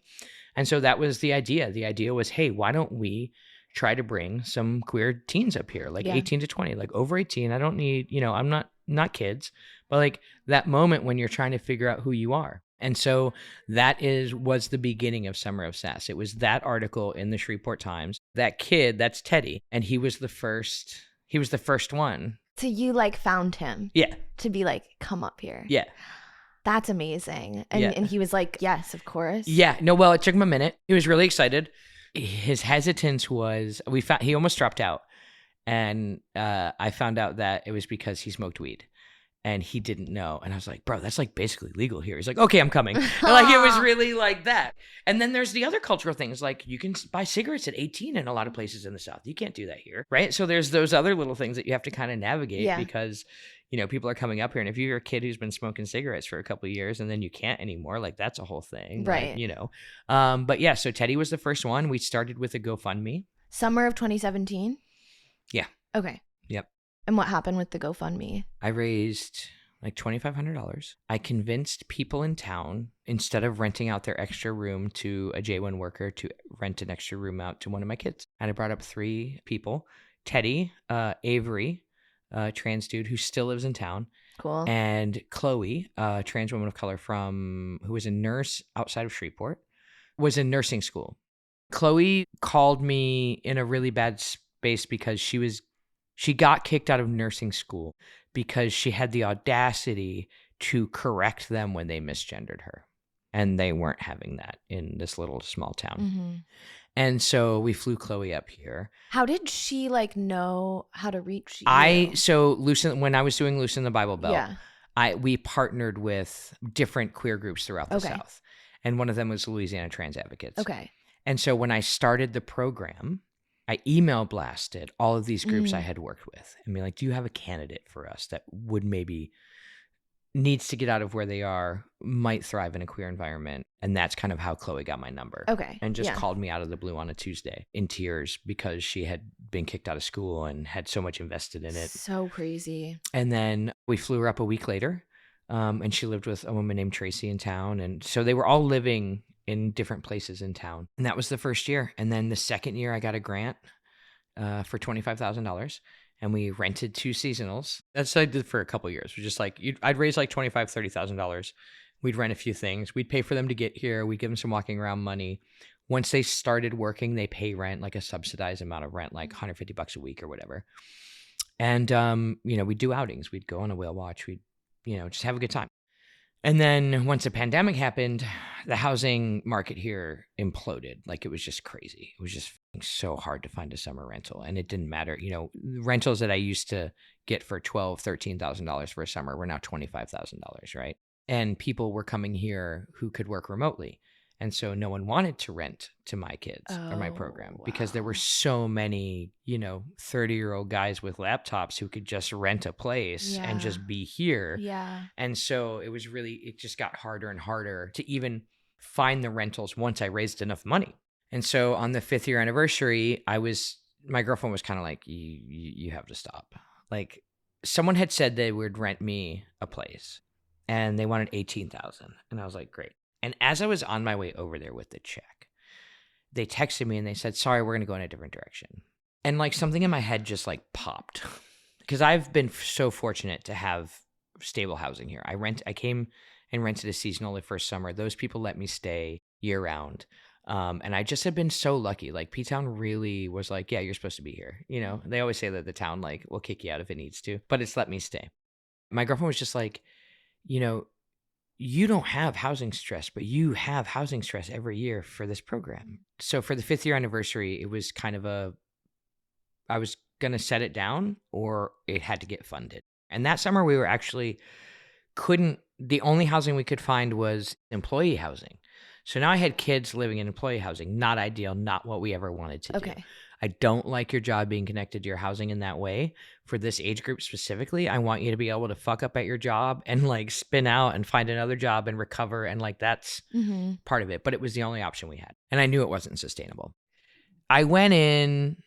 And so that was the idea. The idea was, hey, why don't we try to bring some queer teens up here, like 18 to 20, like over 18. I don't need, I'm not kids, but like that moment when you're trying to figure out who you are. And so that was the beginning of Summer of Sass. It was that article in the Shreveport Times. That kid, that's Teddy, and he was the first one. So you like found him. Yeah. To be like, come up here. Yeah. That's amazing. And he was like, yes, of course. Yeah. No, well, it took him a minute. He was really excited. His hesitance was, he almost dropped out. And I found out that it was because he smoked weed. And he didn't know. And I was like, bro, that's like basically legal here. He's like, okay, I'm coming. Like it was really like that. And then there's the other cultural things. Like you can buy cigarettes at 18 in a lot of places in the South. You can't do that here, right? So there's those other little things that you have to kind of navigate because, people are coming up here. And if you're a kid who's been smoking cigarettes for a couple of years and then you can't anymore, like that's a whole thing. Right. Like, but yeah, so Teddy was the first one. We started with a GoFundMe. Summer of 2017? Yeah. Okay. Yep. And what happened with the GoFundMe? I raised like $2,500. I convinced people in town, instead of renting out their extra room to a J1 worker, to rent an extra room out to one of my kids. And I brought up 3 people: Teddy, Avery, trans dude who still lives in town. Cool. And Chloe, trans woman of color who was a nurse outside of Shreveport, was in nursing school. Chloe called me in a really bad space because she got kicked out of nursing school because she had the audacity to correct them when they misgendered her. And they weren't having that in this little small town. Mm-hmm. And so we flew Chloe up here. How did she know how to reach you? So when I was doing Loosen the Bible Belt, we partnered with different queer groups throughout the South. And one of them was Louisiana Trans Advocates. Okay. And so when I started the program, I email blasted all of these groups I had worked with and be like, do you have a candidate for us that would maybe needs to get out of where they are, might thrive in a queer environment? And that's kind of how Chloe got my number. Okay. And just called me out of the blue on a Tuesday in tears because she had been kicked out of school and had so much invested in it. So crazy. And then we flew her up a week later, and she lived with a woman named Tracy in town. And so they were all living in different places in town. And that was the first year. And then the second year I got a grant for $25,000, and we rented 2 seasonals. That's what I did for a couple of years. We're just like, I'd raise like $25,000, $30,000. We'd rent a few things. We'd pay for them to get here. We'd give them some walking around money. Once they started working, they pay rent, like a subsidized amount of rent, like $150 a week or whatever. And, we'd do outings. We'd go on a whale watch. We'd, just have a good time. And then once the pandemic happened, the housing market here imploded. Like, it was just crazy. It was just so hard to find a summer rental. And it didn't matter. You know, rentals that I used to get for $12,000, $13,000 for a summer were now $25,000, right? And people were coming here who could work remotely. And so no one wanted to rent to my kids or my program because there were so many, you know, 30-year-old guys with laptops who could just rent a place and just be here. Yeah. And so it just got harder and harder to even find the rentals once I raised enough money. And so on the 5th year anniversary, my girlfriend was kind of like, you have to stop. Like, someone had said they would rent me a place and they wanted $18,000. And I was like, great. And as I was on my way over there with the check, they texted me and they said, sorry, we're going to go in a different direction. And like, something in my head just like popped, because I've been so fortunate to have stable housing here. I came and rented a seasonal the first summer. Those people let me stay year round. And I just have been so lucky. Like, Ptown really was like, yeah, you're supposed to be here. You know, they always say that the town like will kick you out if it needs to, but it's let me stay. My girlfriend was just like, you know, you don't have housing stress, but you have housing stress every year for this program. So for the 5th year anniversary, it was kind of I was going to set it down or it had to get funded. And that summer we were actually the only housing we could find was employee housing. So now I had kids living in employee housing. Not ideal, not what we ever wanted to do. I don't like your job being connected to your housing in that way. For this age group specifically, I want you to be able to fuck up at your job and like spin out and find another job and recover. And like, that's part of it. But it was the only option we had. And I knew it wasn't sustainable. I went in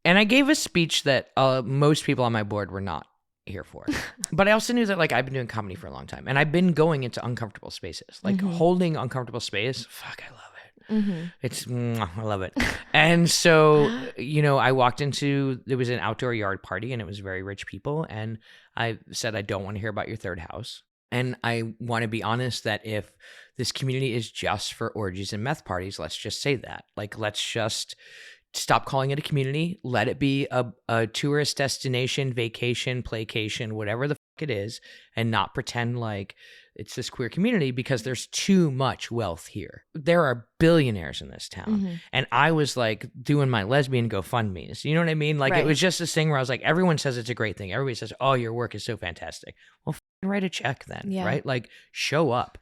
and I gave a speech that most people on my board were not here for. But I also knew that like, I've been doing comedy for a long time and I've been going into uncomfortable spaces, like holding uncomfortable space. Fuck, I love it. I love it. And so, you know, I walked there was an outdoor yard party and it was very rich people. And I said, I don't want to hear about your third house. And I want to be honest that if this community is just for orgies and meth parties, let's just say that. Like, let's just stop calling it a community. Let it be a tourist destination, vacation, playcation, whatever the fuck it is, and not pretend like it's this queer community, because there's too much wealth here. There are billionaires in this town. And I was like doing my lesbian GoFundMes. You know what I mean? Like, it was just this thing where I was like, everyone says it's a great thing. Everybody says, oh, your work is so fantastic. Well, write a check then, right? Like, show up.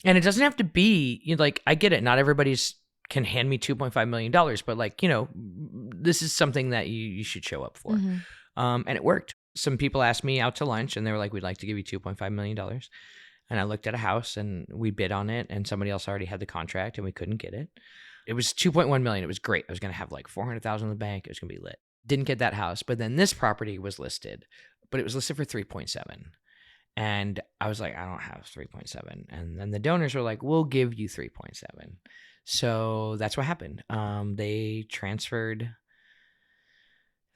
And it doesn't have to be, you know, like, I get it. Not everybody's can hand me $2.5 million, but like, you know, this is something that you should show up for. And it worked. Some people asked me out to lunch and they were like, we'd like to give you $2.5 million. And I looked at a house and we bid on it and somebody else already had the contract and we couldn't get it. It was $2.1 million. It was great. I was going to have like $400,000 in the bank. It was going to be lit. Didn't get that house. But then this property was listed, but it was listed for 3.7. And I was like, I don't have 3.7. And then the donors were like, we'll give you 3.7. So that's what happened. They transferred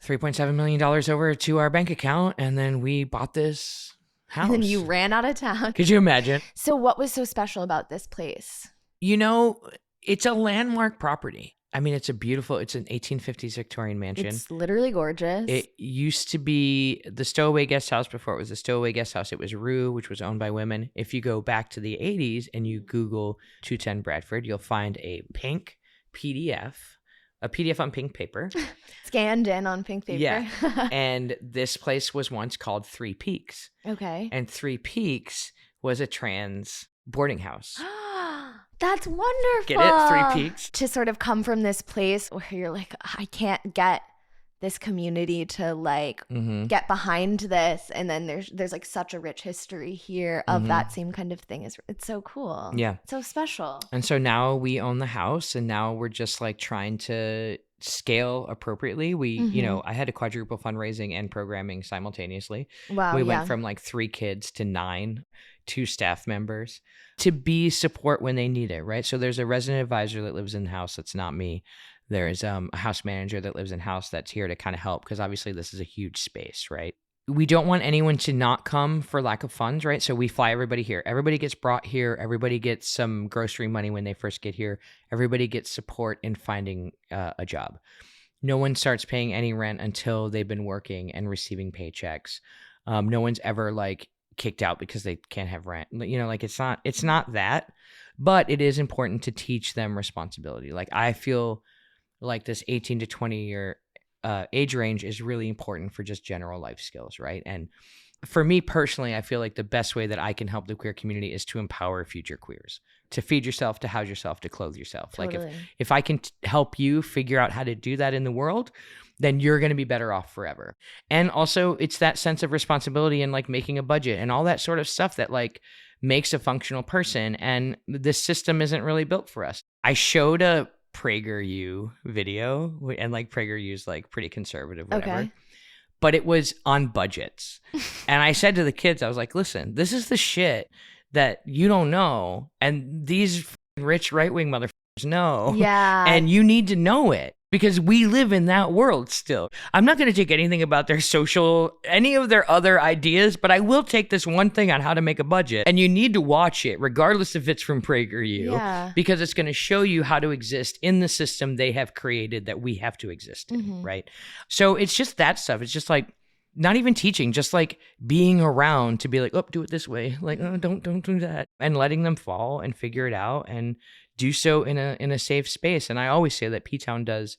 $3.7 million over to our bank account. And then we bought this house. And then you ran out of town. Could you imagine? So what was so special about this place? You know, it's a landmark property. I mean, it's an 1850s Victorian mansion. It's literally gorgeous. It used to be the Stowaway Guest House before it was the Stowaway Guest House. It was Rue, which was owned by women. If you go back to the 80s and you Google 210 Bradford, you'll find a pink PDF, a PDF on pink paper. Scanned in on pink paper. Yeah. And this place was once called Three Peaks. Okay. And Three Peaks was a trans boarding house. That's wonderful. Get it? Three Peaks. To sort of come from this place where you're like, I can't get this community to like get behind this. And then there's like such a rich history here of that same kind of thing. It's so cool. Yeah. It's so special. And so now we own the house and now we're just like trying to scale appropriately. We, you know, I had a quadruple fundraising and programming simultaneously. Wow. We went from like 3 kids to 9, 2 staff members to be support when they need it, right? So there's a resident advisor that lives in the house that's not me. There's a house manager that lives in house that's here to kind of help, because obviously this is a huge space, right? We don't want anyone to not come for lack of funds, right? So we fly everybody here. Everybody gets brought here. Everybody gets some grocery money when they first get here. Everybody gets support in finding a job. No one starts paying any rent until they've been working and receiving paychecks. No one's ever like kicked out because they can't have rent. You know, like it's not that, but it is important to teach them responsibility. Like I feel like this 18 to 20 year age range is really important for just general life skills, right? And for me personally, I feel like the best way that I can help the queer community is to empower future queers, to feed yourself, to house yourself, to clothe yourself. Totally. Like if I can help you figure out how to do that in the world, then you're going to be better off forever. And also it's that sense of responsibility and like making a budget and all that sort of stuff that like makes a functional person. And this system isn't really built for us. I showed a PragerU video, and like PragerU's like pretty conservative, whatever. Okay. But it was on budgets. And I said to the kids, I was like, listen, this is the shit that you don't know. And these rich right-wing motherfuckers know. Yeah. And you need to know it because we live in that world still. I'm not going to take anything about their any of their other ideas, but I will take this one thing on how to make a budget. And you need to watch it, regardless if it's from PragerU, because it's going to show you how to exist in the system they have created that we have to exist in, right? So it's just that stuff. It's just like, not even teaching, just like being around to be like, oh, do it this way. Like, oh, don't do that. And letting them fall and figure it out and do so in a safe space. And I always say that Ptown does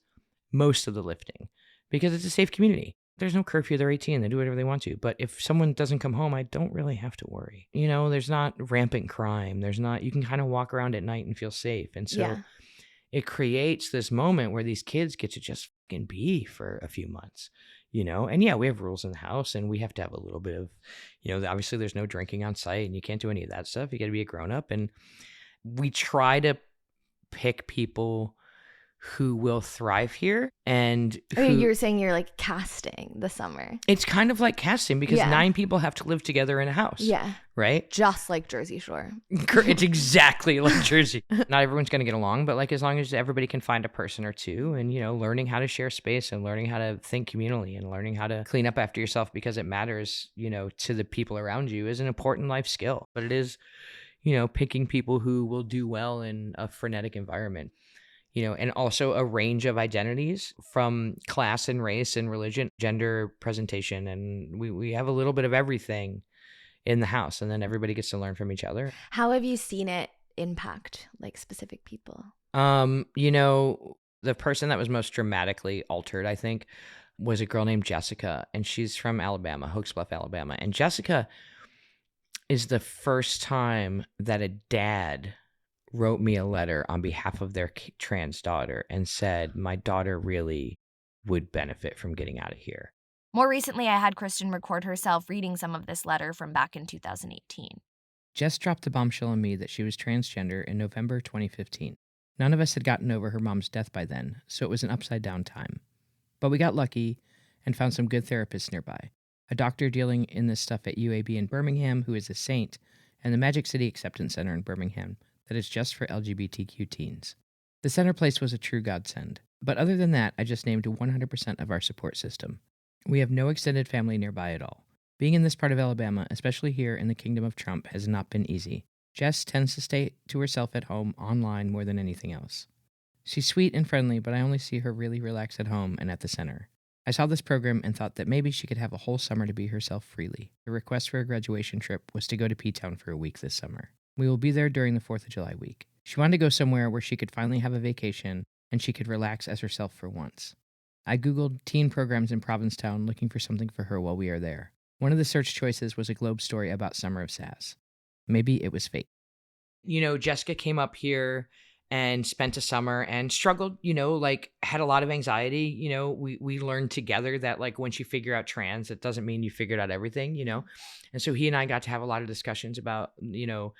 most of the lifting because it's a safe community. There's no curfew. They're 18. They do whatever they want to. But if someone doesn't come home, I don't really have to worry. You know, there's not rampant crime. You can kind of walk around at night and feel safe. And so it creates this moment where these kids get to just fucking be for a few months. You know, and yeah, we have rules in the house and we have to have a little bit of, you know, obviously there's no drinking on site and you can't do any of that stuff. You got to be a grown up. And we try to pick people who will thrive here and you're saying you're like casting the summer. It's kind of like casting because 9 people have to live together in a house. Yeah. Right? Just like Jersey Shore. It's exactly like Jersey. Not everyone's going to get along, but like as long as everybody can find a person or two and, you know, learning how to share space and learning how to think communally and learning how to clean up after yourself because it matters, you know, to the people around you is an important life skill. But it is, you know, picking people who will do well in a frenetic environment. You know, and also a range of identities from class and race and religion, gender presentation. And we have a little bit of everything in the house and then everybody gets to learn from each other. How have you seen it impact like specific people? You know, the person that was most dramatically altered, I think, was a girl named Jessica. And she's from Alabama, Hokes Bluff, Alabama. And Jessica is the first time that a dad wrote me a letter on behalf of their trans daughter and said, my daughter really would benefit from getting out of here. More recently, I had Kristen record herself reading some of this letter from back in 2018. Jess dropped the bombshell on me that she was transgender in November 2015. None of us had gotten over her mom's death by then, so it was an upside-down time. But we got lucky and found some good therapists nearby. A doctor dealing in this stuff at UAB in Birmingham, who is a saint, and the Magic City Acceptance Center in Birmingham, that is just for LGBTQ teens. The center place was a true godsend. But other than that, I just named 100% of our support system. We have no extended family nearby at all. Being in this part of Alabama, especially here in the Kingdom of Trump, has not been easy. Jess tends to stay to herself at home online more than anything else. She's sweet and friendly, but I only see her really relaxed at home and at the center. I saw this program and thought that maybe she could have a whole summer to be herself freely. The request for a graduation trip was to go to Ptown for a week this summer. We will be there during the 4th of July week. She wanted to go somewhere where she could finally have a vacation and she could relax as herself for once. I Googled teen programs in Provincetown looking for something for her while we are there. One of the search choices was a Globe story about Summer of Sass. Maybe it was fate. You know, Jessica came up here and spent a summer and struggled, you know, like had a lot of anxiety. You know, we learned together that like once you figure out trans, it doesn't mean you figured out everything, you know? And so he and I got to have a lot of discussions about, you know,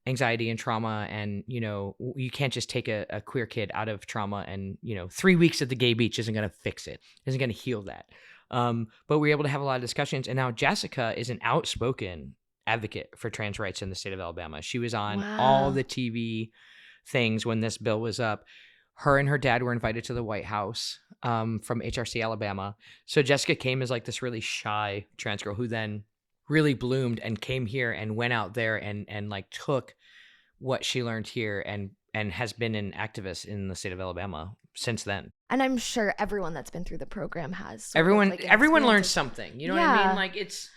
anxiety and trauma. And, you know, you can't just take a queer kid out of trauma and, you know, 3 weeks at the gay beach isn't going to fix it, isn't going to heal that. But we were able to have a lot of discussions. And now Jessica is an outspoken advocate for trans rights in the state of Alabama. She was on all the TV things when this bill was up. Her and her dad were invited to the White House from HRC Alabama. So Jessica came as like this really shy trans girl who then really bloomed and came here and went out there and like took what she learned here and has been an activist in the state of Alabama since then. And I'm sure everyone that's been through the program has. Everyone experience learns something. You know what I mean? Like it's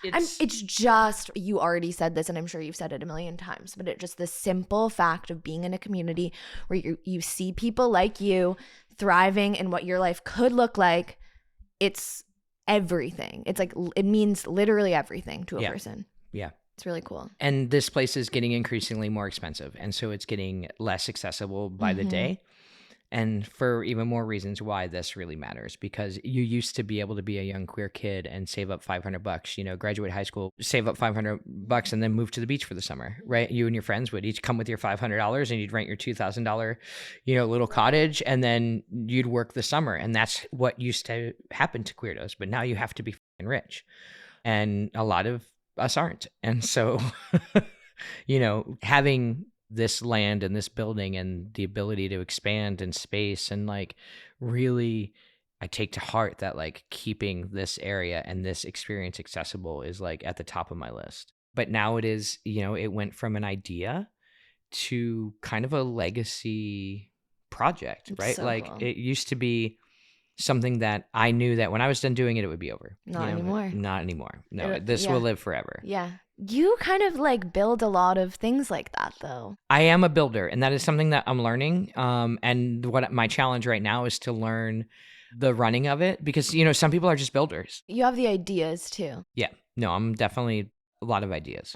just, you already said this, and I'm sure you've said it a million times, but it just the simple fact of being in a community where you see people like you thriving in what your life could look like. It's everything. It's like, it means literally everything to a person. Yeah. It's really cool. And this place is getting increasingly more expensive. And so it's getting less accessible by the day. And for even more reasons why this really matters, because you used to be able to be a young queer kid and save up $500, you know, graduate high school, save up $500 and then move to the beach for the summer, right? You and your friends would each come with your $500 and you'd rent your $2,000, you know, little cottage, and then you'd work the summer. And that's what used to happen to queerdos. But now you have to be fucking rich. And a lot of us aren't. And so, you know, having this land and this building and the ability to expand in space, and like really, I take to heart that like keeping this area and this experience accessible is like at the top of my list. But now it is, you know, it went from an idea to kind of a legacy project, right? So like cool. It used to be something that I knew that when I was done doing it would be over. Not anymore. Not anymore. No, this will live forever. Yeah. You kind of like build a lot of things like that, though. I am a builder, and that is something that I'm learning. And what my challenge right now is to learn the running of it, because, you know, some people are just builders. You have the ideas too. Yeah. No, I'm definitely a lot of ideas.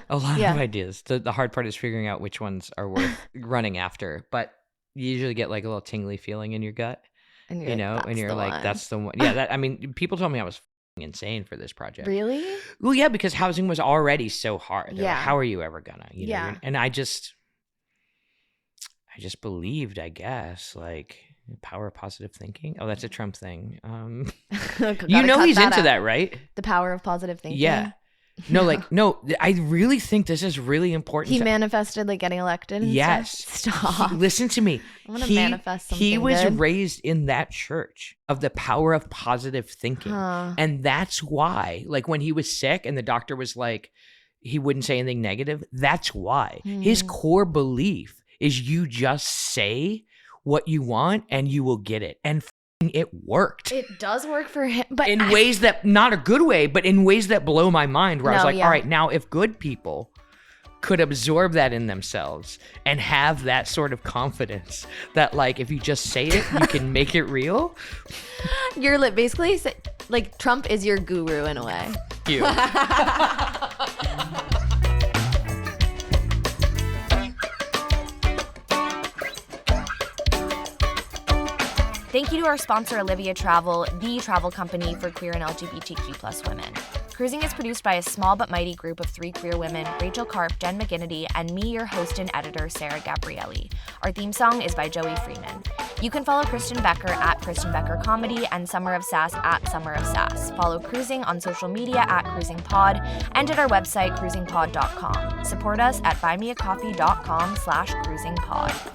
A lot of ideas. The hard part is figuring out which ones are worth running after. But you usually get like a little tingly feeling in your gut, and you're you know, and you're like, that's the one. Yeah. I mean, people told me I was insane for this project. Really? Well, yeah, because housing was already so hard. They're Yeah. like, how are you ever gonna? You know? Yeah. And I just believed, I guess, like the power of positive thinking. Oh, that's a Trump thing. You know, he's into that, right? The power of positive thinking. Yeah. No, like, no, I really think this is really important. He manifested like getting elected and yes. stuff. Stop. Listen to me. I'm going to manifest something He was good. raised in that church of the power of positive thinking. And that's why, like when he was sick and the doctor was like, he wouldn't say anything negative. That's why. His core belief is you just say what you want and you will get it. And it worked. It does work for him, but in ways that, not a good way, but in ways that blow my mind, where I was like, all right, now if good people could absorb that in themselves and have that sort of confidence that like, if you just say it, you can make it real. You're basically like Trump is your guru in a way. You. Thank you to our sponsor, Olivia Travel, the travel company for queer and LGBTQ+ women. Cruising is produced by a small but mighty group of 3 queer women, Rachel Karp, Jen McGinnity, and me, your host and editor, Sarah Gabrielli. Our theme song is by Joey Freeman. You can follow Kristen Becker at Kristen Becker Comedy and Summer of Sass at Summer of Sass. Follow Cruising on social media at CruisingPod and at our website, cruisingpod.com. Support us at buymeacoffee.com/cruisingpod.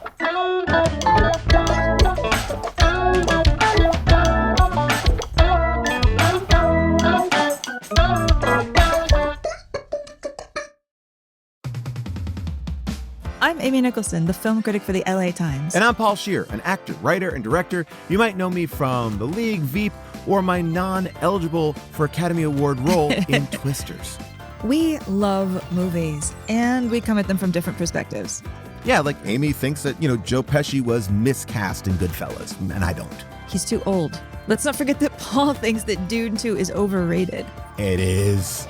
I'm Amy Nicholson, the film critic for the LA Times. And I'm Paul Scheer, an actor, writer, and director. You might know me from The League, Veep, or my non-eligible for Academy Award role in Twisters. We love movies, and we come at them from different perspectives. Yeah, like Amy thinks that, Joe Pesci was miscast in Goodfellas, and I don't. He's too old. Let's not forget that Paul thinks that Dune 2 is overrated. It is.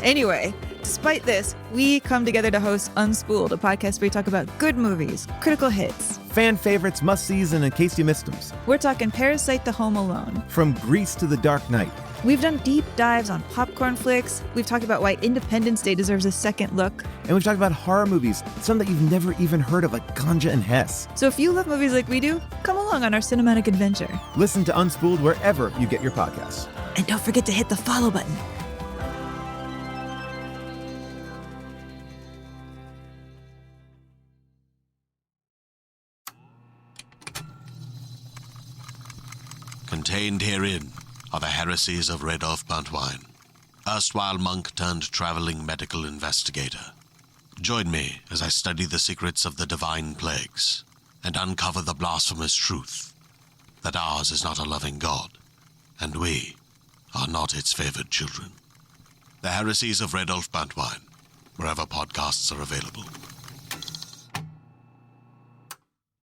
Anyway, despite this, we come together to host Unspooled, a podcast where we talk about good movies, critical hits, fan favorites, must-sees, and in case you missed them. We're talking Parasite to Home Alone. From Grease to The Dark Knight. We've done deep dives on popcorn flicks. We've talked about why Independence Day deserves a second look. And we've talked about horror movies, some that you've never even heard of, like Ganja and Hess. So if you love movies like we do, come along on our cinematic adventure. Listen to Unspooled wherever you get your podcasts. And don't forget to hit the follow button. Contained herein are the heresies of Radolf Buntwine, erstwhile monk turned traveling medical investigator. Join me as I study the secrets of the divine plagues and uncover the blasphemous truth that ours is not a loving God, and we are not its favored children. The Heresies of Redolf Buntwine, wherever podcasts are available.